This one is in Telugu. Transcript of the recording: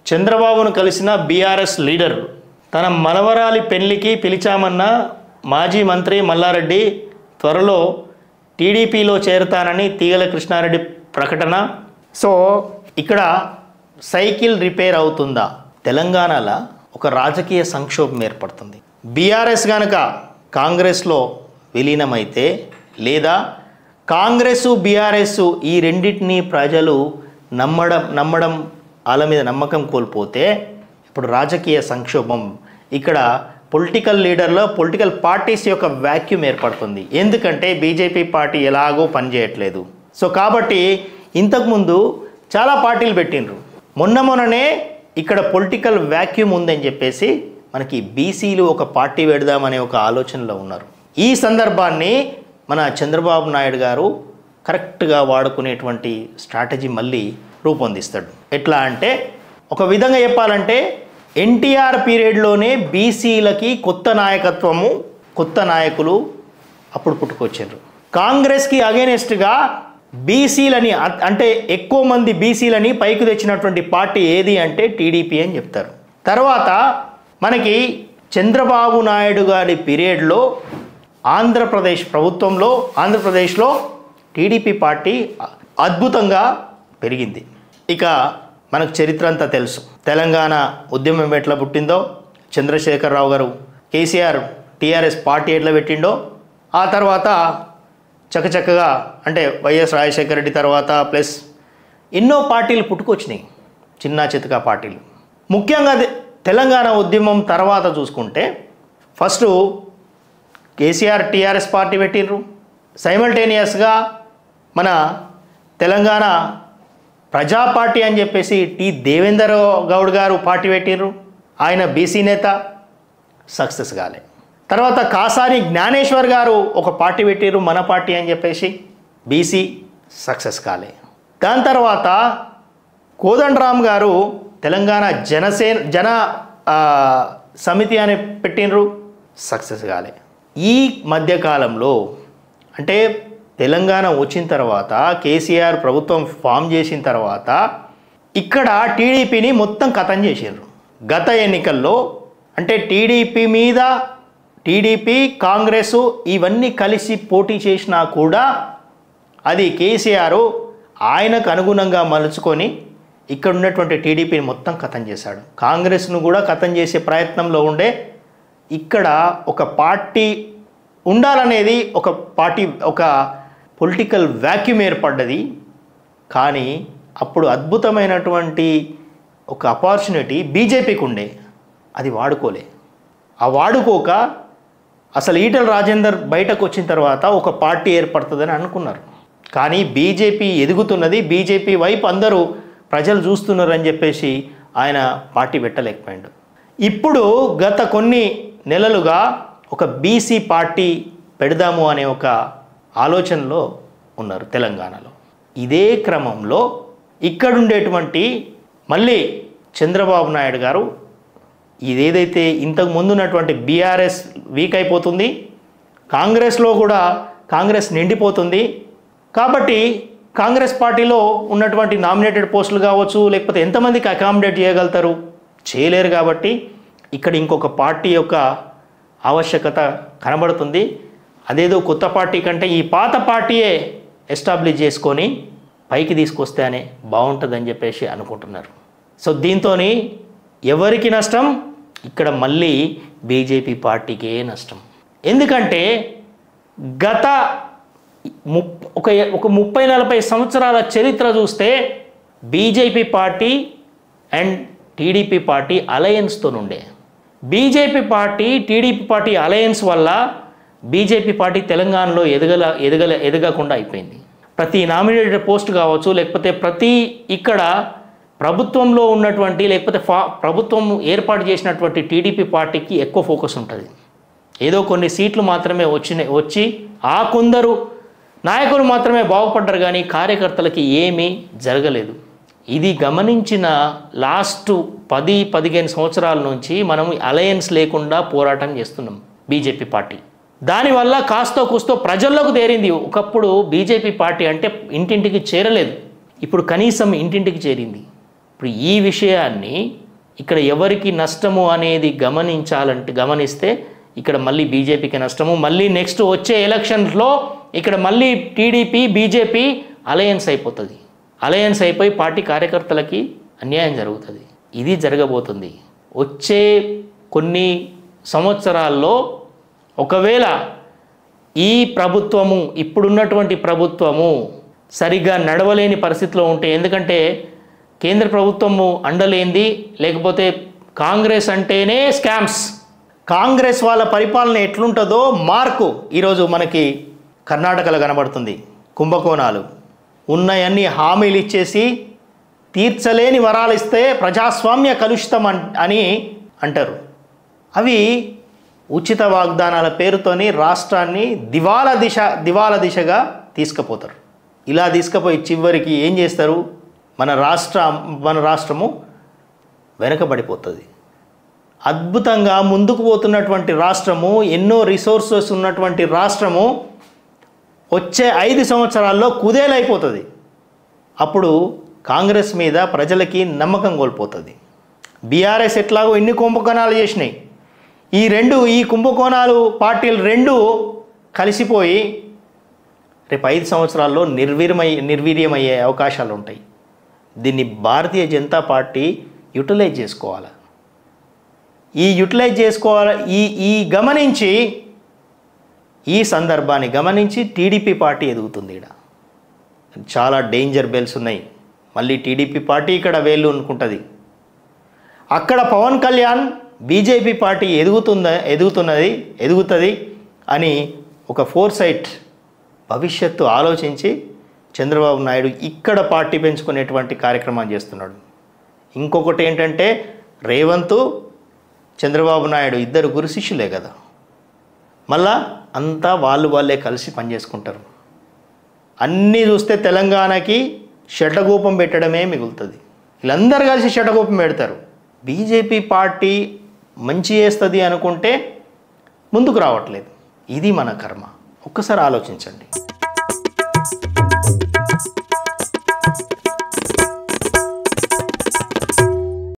చంద్రబాబును కలిసిన బీఆర్ఎస్ లీడర్ తన మనవరాలి పెళ్లికి పిలిచామన్న మాజీ మంత్రి మల్లారెడ్డి త్వరలో టీడీపీలో చేరతానని తీగల కృష్ణారెడ్డి ప్రకటన. సో ఇక్కడ సైకిల్ రిపేర్ అవుతుందా? తెలంగాణలో ఒక రాజకీయ సంక్షోభం ఏర్పడుతుంది. బీఆర్ఎస్ కనుక కాంగ్రెస్లో విలీనమైతే లేదా కాంగ్రెస్ బీఆర్ఎస్ ఈ రెండింటినీ ప్రజలు నమ్మడం వాళ్ళ మీద నమ్మకం కోల్పోతే ఇప్పుడు రాజకీయ సంక్షోభం, ఇక్కడ పొలిటికల్ లీడర్లో పొలిటికల్ పార్టీస్ యొక్క వాక్యూమ్ ఏర్పడుతుంది. ఎందుకంటే బీజేపీ పార్టీ ఎలాగో పనిచేయట్లేదు. సో కాబట్టి ఇంతకుముందు చాలా పార్టీలు పెట్టిండ్రు. మొన్ననే ఇక్కడ పొలిటికల్ వాక్యూమ్ ఉందని చెప్పేసి మనకి బీసీలు ఒక పార్టీ పెడదామనే ఒక ఆలోచనలో ఉన్నారు. ఈ సందర్భాన్ని మన చంద్రబాబు నాయుడు గారు కరెక్ట్గా వాడుకునేటువంటి స్ట్రాటజీ మళ్ళీ రూపొందిస్తాడు. ఎట్లా అంటే ఒక విధంగా చెప్పాలంటే ఎన్టీఆర్ పీరియడ్లోనే బీసీలకి కొత్త నాయకత్వము, కొత్త నాయకులు అప్పుడు పుట్టుకొచ్చారు. కాంగ్రెస్కి అగైనెస్ట్గా బీసీలని అంటే ఎక్కువ మంది బీసీలని పైకి తెచ్చినటువంటి పార్టీ ఏది అంటే టీడీపీ అని చెప్తారు. తర్వాత మనకి చంద్రబాబు నాయుడు గారి పీరియడ్లో ఆంధ్రప్రదేశ్ ప్రభుత్వంలో ఆంధ్రప్రదేశ్లో టీడీపీ పార్టీ అద్భుతంగా పెరిగింది. ఇక మనకు చరిత్ర అంతా తెలుసు. తెలంగాణ ఉద్యమం ఎట్లా పుట్టిందో, చంద్రశేఖరరావు గారు కేసీఆర్ టీఆర్ఎస్ పార్టీ ఎట్లా పెట్టిండో, ఆ తర్వాత చకచక్కగా అంటే వైఎస్ రాజశేఖర రెడ్డి తర్వాత ప్లస్ ఎన్నో పార్టీలు పుట్టుకొచ్చినాయి, చిన్న చితకా పార్టీలు. ముఖ్యంగా తెలంగాణ ఉద్యమం తర్వాత చూసుకుంటే ఫస్ట్ కేసీఆర్ టీఆర్ఎస్ పార్టీ పెట్టిండ్రు. సైమల్టేనియస్గా మన తెలంగాణ ప్రజా పార్టీ అని చెప్పేసి టి దేవేందర్ గౌడ్ గారు పార్టీ పెట్టిండ్రు. ఆయన బీసీ నేత, సక్సెస్ కాలే. తర్వాత కాసాని జ్ఞానేశ్వర్ గారు ఒక పార్టీ పెట్టిర్రు, మన పార్టీ అని చెప్పేసి, బీసీ, సక్సెస్ కాలే. దాని తర్వాత కోదండరామ్ గారు తెలంగాణ జన సమితి అని పెట్టినరు, సక్సెస్ కాలే. ఈ మధ్యకాలంలో అంటే తెలంగాణ వచ్చిన తర్వాత కేసీఆర్ ప్రభుత్వం ఫామ్ చేసిన తర్వాత ఇక్కడ టీడీపీని మొత్తం ఖతం చేసారు. గత ఎన్నికల్లో అంటే టీడీపీ మీద టీడీపీ కాంగ్రెస్ ఇవన్నీ కలిసి పోటీ చేసినా కూడా అది కేసీఆర్ ఆయనకు అనుగుణంగా మలుచుకొని ఇక్కడ ఉన్నటువంటి టీడీపీని మొత్తం ఖతం చేశాడు. కాంగ్రెస్ను కూడా ఖతం చేసే ప్రయత్నంలో ఉండే ఇక్కడ ఒక పార్టీ ఉండాలనేది ఒక పొలిటికల్ వాక్యూమ్ ఏర్పడ్డది. కానీ అప్పుడు అద్భుతమైనటువంటి ఒక ఆపర్చునిటీ బీజేపీకి ఉండే, అది వాడుకోలే. ఆ వాడుకోక అసలు ఈటెల రాజేందర్ బయటకు వచ్చిన తర్వాత ఒక పార్టీ ఏర్పడుతుందని అనుకున్నారు. కానీ బీజేపీ ఎదుగుతున్నది, బీజేపీ వైపు అందరూ ప్రజలు చూస్తున్నారని చెప్పేసి ఆయన పార్టీ పెట్టలేకపోయాడు. ఇప్పుడు గత కొన్ని నెలలుగా ఒక బీసీ పార్టీ పెడదాము అనే ఒక ఆలోచనలో ఉన్నారు తెలంగాణలో. ఇదే క్రమంలో ఇక్కడుండేటువంటి మళ్ళీ చంద్రబాబు నాయుడు గారు ఇదేదైతే ఇంతకు ముందు ఉన్నటువంటి బీఆర్ఎస్ వీక్ అయిపోతుంది, కాంగ్రెస్లో కూడా కాంగ్రెస్ నిండిపోతుంది. కాబట్టి కాంగ్రెస్ పార్టీలో ఉన్నటువంటి నామినేటెడ్ పోస్టులు కావచ్చు, లేకపోతే ఎంతమందికి అకామిడేట్ చేయగలుగుతారు, చేయలేరు. కాబట్టి ఇక్కడ ఇంకొక పార్టీ యొక్క ఆవశ్యకత కనబడుతుంది. అదేదో కొత్త పార్టీ కంటే ఈ పాత పార్టీయే ఎస్టాబ్లిష్ చేసుకొని పైకి తీసుకొస్తేనే బాగుంటుందని చెప్పేసి అనుకుంటున్నారు. సో దీంతో ఎవరికి నష్టం? ఇక్కడ మళ్ళీ బీజేపీ పార్టీకే నష్టం. ఎందుకంటే గత ఒక 30-40 సంవత్సరాల చరిత్ర చూస్తే BJP party and TDP party అలయన్స్తో ఉండే. BJP party TDP party alliance వల్ల బీజేపీ పార్టీ తెలంగాణలో ఎదగకుండా అయిపోయింది. ప్రతి నామినేటెడ్ పోస్ట్ కావచ్చు, లేకపోతే ప్రతి ఇక్కడ ప్రభుత్వంలో ఉన్నటువంటి లేకపోతే ప్రభుత్వం ఏర్పాటు చేసినటువంటి టీడీపీ పార్టీకి ఎక్కువ ఫోకస్ ఉంటుంది. ఏదో కొన్ని సీట్లు మాత్రమే వచ్చి ఆ కొందరు నాయకులు మాత్రమే బాగుపడ్డారు, కానీ కార్యకర్తలకి ఏమీ జరగలేదు. ఇది గమనించిన లాస్ట్ 10-15 సంవత్సరాల నుంచి మనం అలయన్స్ లేకుండా పోరాటం చేస్తున్నాం బీజేపీ పార్టీ. దానివల్ల కాస్తో కూస్తో ప్రజల్లోకి చేరింది. ఒకప్పుడు బీజేపీ పార్టీ అంటే ఇంటింటికి చేరలేదు, ఇప్పుడు కనీసం ఇంటింటికి చేరింది. ఇప్పుడు ఈ విషయాన్ని ఇక్కడ ఎవరికి నష్టము అనేది గమనిస్తే ఇక్కడ మళ్ళీ బీజేపీకి నష్టము. మళ్ళీ నెక్స్ట్ వచ్చే ఎలక్షన్స్లో ఇక్కడ మళ్ళీ టీడీపీ బీజేపీ అలయన్స్ అయిపోతుంది. అలయన్స్ అయిపోయి పార్టీ కార్యకర్తలకి అన్యాయం జరుగుతుంది. ఇది జరగబోతుంది. వచ్చే కొన్ని సంవత్సరాల్లో ఒకవేళ ఈ ప్రభుత్వము ఇప్పుడున్నటువంటి ప్రభుత్వము సరిగ్గా నడవలేని పరిస్థితిలో ఉంటే, ఎందుకంటే కేంద్ర ప్రభుత్వము అండలేంది, లేకపోతే కాంగ్రెస్ అంటేనే స్కామ్స్, కాంగ్రెస్ వాళ్ళ పరిపాలన ఎట్లుంటుందో మార్కు ఈరోజు మనకి కర్ణాటకలో కనబడుతుంది. కుంభకోణాలు ఉన్నాయన్నీ హామీలు ఇచ్చేసి తీర్చలేని వరాలు ఇస్తే ప్రజాస్వామ్య కలుషితం అని అంటారు. అవి ఉచిత వాగ్దానాల పేరుతోని రాష్ట్రాన్ని దివాలా దిశగా తీసుకుపోతారు. ఇలా తీసుకుపోయి చివరికి ఏం చేస్తారు, మన రాష్ట్రము వెనకబడిపోతుంది. అద్భుతంగా ముందుకు పోతున్నటువంటి రాష్ట్రము, ఎన్నో రిసోర్సెస్ ఉన్నటువంటి రాష్ట్రము వచ్చే 5 సంవత్సరాల్లో కుదేలైపోతుంది. అప్పుడు కాంగ్రెస్ మీద ప్రజలకి నమ్మకం కోల్పోతుంది. బీఆర్ఎస్ ఎట్లాగో ఎన్ని కుంభకోణాలు చేసినాయి, ఈ కుంభకోణాలు పార్టీలు రెండు కలిసిపోయి రేపు 5 సంవత్సరాల్లో నిర్వీర్యమయ్యే అవకాశాలు ఉంటాయి. దీన్ని భారతీయ జనతా పార్టీ యూటిలైజ్ చేసుకోవాలి. ఈ సందర్భాన్ని గమనించి టీడీపీ పార్టీ ఎదుగుతుంది. ఇక్కడ చాలా డేంజర్ బెల్స్ ఉన్నాయి. మళ్ళీ టీడీపీ పార్టీ ఇక్కడ వేళ్ళు అనుకుంటుంది. అక్కడ పవన్ కళ్యాణ్ బీజేపీ పార్టీ ఎదుగుతుంది అని ఒక ఫోర్సైట్ భవిష్యత్తు ఆలోచించి చంద్రబాబు నాయుడు ఇక్కడ పార్టీ పెంచుకునేటువంటి కార్యక్రమాన్ని చేస్తున్నాడు. ఇంకొకటి ఏంటంటే రేవంత్ చంద్రబాబు నాయుడు ఇద్దరు గురు శిష్యులే కదా, మళ్ళా అంతా వాళ్ళే కలిసి పనిచేసుకుంటారు. అన్నీ చూస్తే తెలంగాణకి షడ్డగోపం పెట్టడమే మిగులుతుంది. వీళ్ళందరూ కలిసి షడ్డగోపం పెడతారు. బీజేపీ పార్టీ మంచి చేస్తుంది అనుకుంటే ముందుకు రావట్లేదు. ఇది మన కర్మ. ఒక్కసారి ఆలోచించండి.